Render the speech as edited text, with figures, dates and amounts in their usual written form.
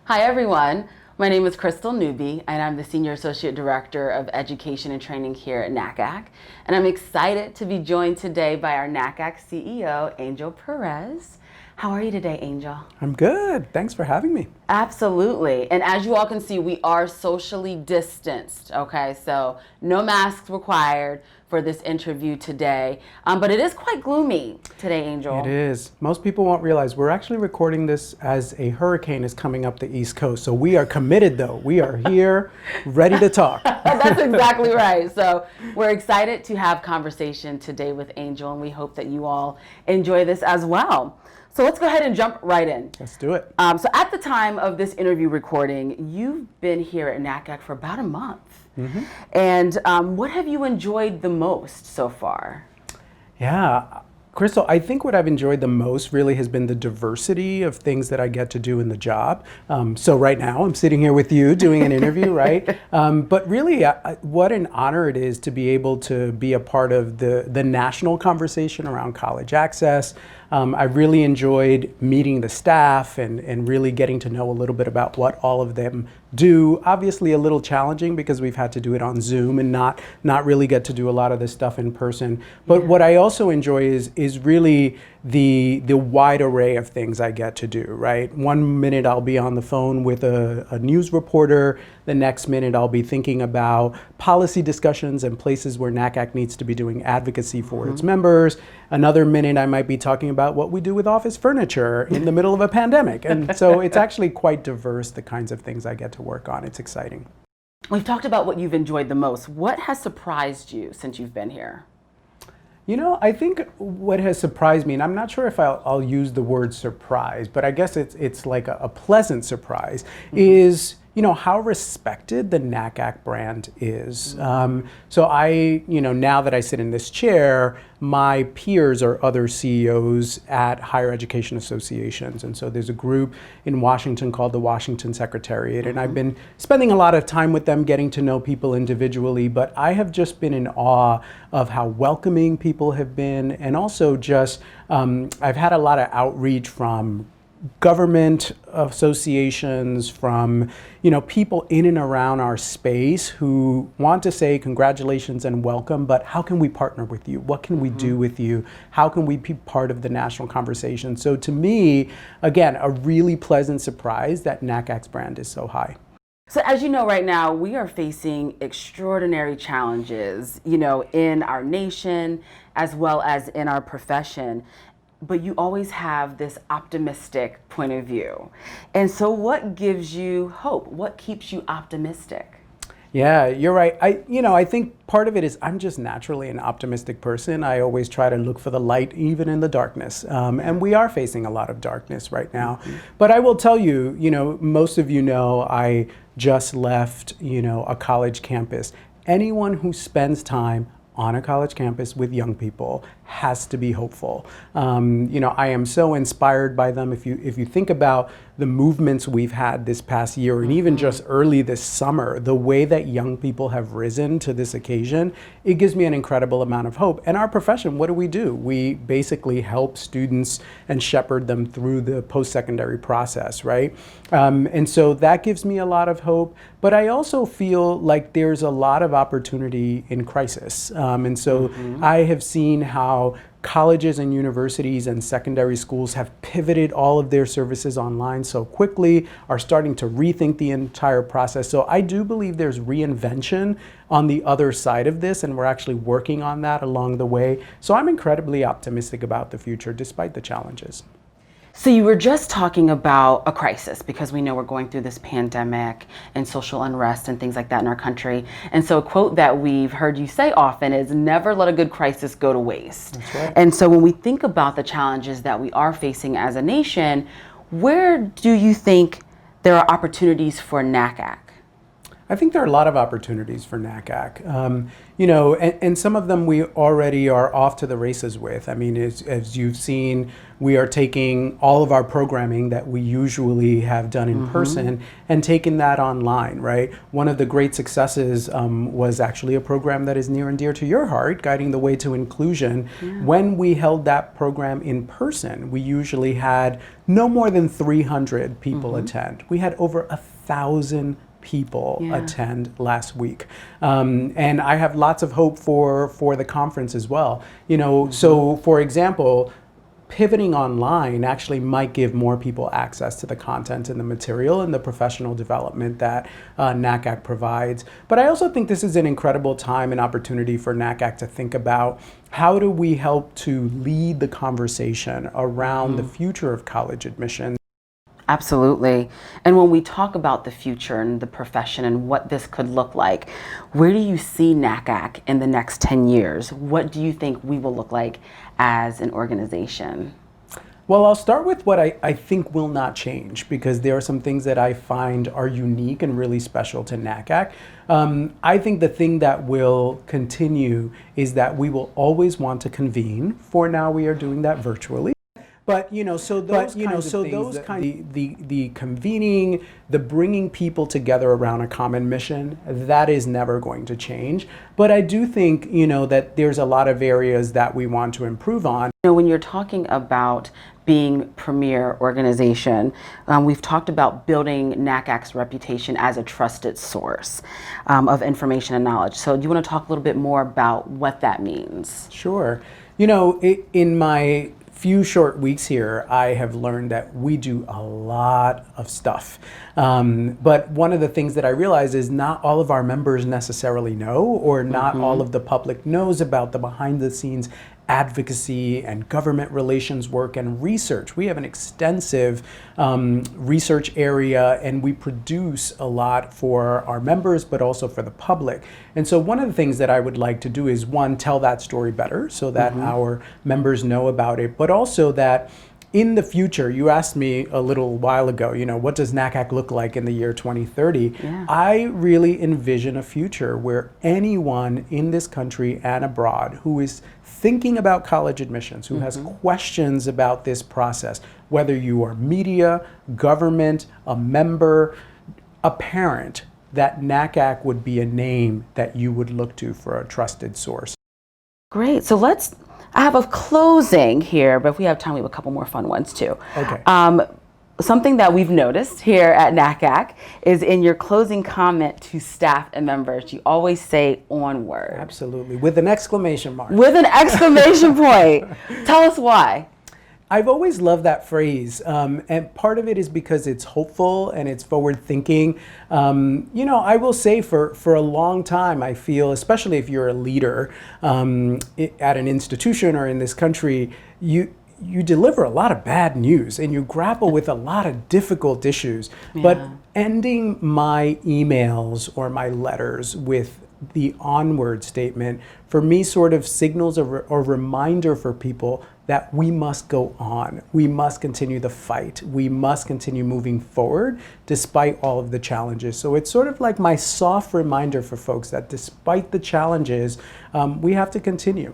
Hi everyone, my name is Crystal Newby and I'm the Senior Associate Director of Education and Training here at NACAC. And I'm excited to be joined today by our NACAC CEO, Angel Pérez. How are you today, Angel? I'm good. Thanks for having me. Absolutely. And as you all can see, we are socially distanced, okay? So no masks required for this interview today. But it is quite gloomy today, Angel. It is. Most people won't realize we're actually recording this as a hurricane is coming up the East Coast. So we are committed though. We are here, ready to talk. That's exactly right. So we're excited to have conversation today with Angel, and we hope that you all enjoy this as well. So let's go ahead and jump right in. Let's do it. So at the time of this interview recording, you've been here at NACAC for about a month. Mm-hmm. And what have you enjoyed the most so far? Yeah. Crystal, I think what I've enjoyed the most really has been the diversity of things that I get to do in the job. So right now I'm sitting here with you doing an interview, right? But really what an honor it is to be able to be a part of the national conversation around college access. I've really enjoyed meeting the staff and really getting to know a little bit about what all of them do. Obviously a little challenging because we've had to do it on Zoom and not really get to do a lot of this stuff in person. But what I also enjoy is really the wide array of things I get to do, right? One minute I'll be on the phone with a news reporter. The next minute I'll be thinking about policy discussions and places where NACAC needs to be doing advocacy for its members. Another minute I might be talking about what we do with office furniture in the middle of a pandemic. And so it's actually quite diverse, the kinds of things I get to work on. It's exciting. We've talked about what you've enjoyed the most. What has surprised you since you've been here? You know, I think what has surprised me, and I'm not sure if I'll use the word surprise, but I guess it's like a pleasant surprise, is how respected the NACAC brand is. So now that I sit in this chair, my peers are other CEOs at higher education associations. And so there's a group in Washington called the Washington Secretariat. And I've been spending a lot of time with them, getting to know people individually, but I have just been in awe of how welcoming people have been. And also just, I've had a lot of outreach from government associations, from people in and around our space who want to say congratulations and welcome, but how can we partner with you? What can we do with you? How can we be part of the national conversation? So to me, again, a really pleasant surprise that NACAC's brand is so high. So as you know, right now, we are facing extraordinary challenges, in our nation as well as in our profession. But you always have this optimistic point of view. And so what gives you hope? What keeps you optimistic? Yeah, you're right. I think part of it is I'm just naturally an optimistic person. I always try to look for the light even in the darkness. And we are facing a lot of darkness right now. But I will tell you, most of I just left, a college campus. Anyone who spends time on a college campus with young people has to be hopeful. I am so inspired by them. If you think about the movements we've had this past year and even just early this summer, the way that young people have risen to this occasion, it gives me an incredible amount of hope. And our profession, what do? We basically help students and shepherd them through the post-secondary process, right? And so that gives me a lot of hope. But I also feel like there's a lot of opportunity in crisis. And so I have seen how colleges and universities and secondary schools have pivoted all of their services online so quickly, are starting to rethink the entire process. So I do believe there's reinvention on the other side of this, and we're actually working on that along the way. So I'm incredibly optimistic about the future despite the challenges. So you were just talking about a crisis because we know we're going through this pandemic and social unrest and things like that in our country. And so a quote that we've heard you say often is never let a good crisis go to waste. That's right. And so when we think about the challenges that we are facing as a nation, where do you think there are opportunities for NACAC? I think there are a lot of opportunities for NACAC. And some of them we already are off to the races with. I mean, as you've seen, we are taking all of our programming that we usually have done in person and taking that online, right? One of the great successes was actually a program that is near and dear to your heart, Guiding the Way to Inclusion. Yeah. When we held that program in person, we usually had no more than 300 people attend. We had over 1,000 people attend last week. And I have lots of hope for the conference as well. So for example, pivoting online actually might give more people access to the content and the material and the professional development that NACAC provides. But I also think this is an incredible time and opportunity for NACAC to think about how do we help to lead the conversation around the future of college admission. Absolutely. And when we talk about the future and the profession and what this could look like, where do you see NACAC in the next 10 years? What do you think we will look like as an organization? Well, I'll start with what I think will not change, because there are some things that I find are unique and really special to NACAC. I think the thing that will continue is that we will always want to convene. For now, we are doing that virtually. But the convening, the bringing people together around a common mission, that is never going to change. But I do think that there's a lot of areas that we want to improve on. When you're talking about being premier organization, we've talked about building NACAC's reputation as a trusted source of information and knowledge. So do you want to talk a little bit more about what that means? Sure. In my few short weeks here, I have learned that we do a lot of stuff. But one of the things that I realize is not all of our members necessarily know, or not all of the public knows about the behind the scenes advocacy and government relations work and research. We have an extensive research area, and we produce a lot for our members, but also for the public. And so one of the things that I would like to do is, one, tell that story better so that our members know about it, but also that in the future, you asked me a little while ago, what does NACAC look like in the year 2030? Yeah. I really envision a future where anyone in this country and abroad who is thinking about college admissions, who has questions about this process, whether you are media, government, a member, a parent, that NACAC would be a name that you would look to for a trusted source. Great. So I have a closing here, but if we have time, we have a couple more fun ones too. Okay. Something that we've noticed here at NACAC is in your closing comment to staff and members, you always say onward. Absolutely, with an exclamation mark. With an exclamation point. Tell us why. I've always loved that phrase, and part of it is because it's hopeful and it's forward thinking. I will say for a long time, I feel, especially if you're a leader at an institution or in this country, you deliver a lot of bad news and you grapple with a lot of difficult issues. Yeah. But ending my emails or my letters with the onward statement, for me, sort of signals a reminder for people that we must go on. We must continue the fight. We must continue moving forward despite all of the challenges. So it's sort of like my soft reminder for folks that despite the challenges, we have to continue.